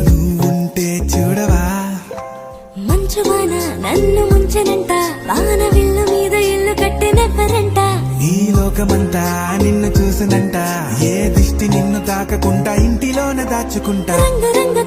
నువ్వుంటే చూడవా మంచు వాన నన్ను ముంచనంట వాన విల్లు మీద ఇల్లు కట్టినెవ్వరంట ఈ లోకమంతా నిన్ను చూసనంట ఏ దిష్టి నిన్ను తాకకుండా ఇంటిలోనే దాచుకుంటా రంగు రంగు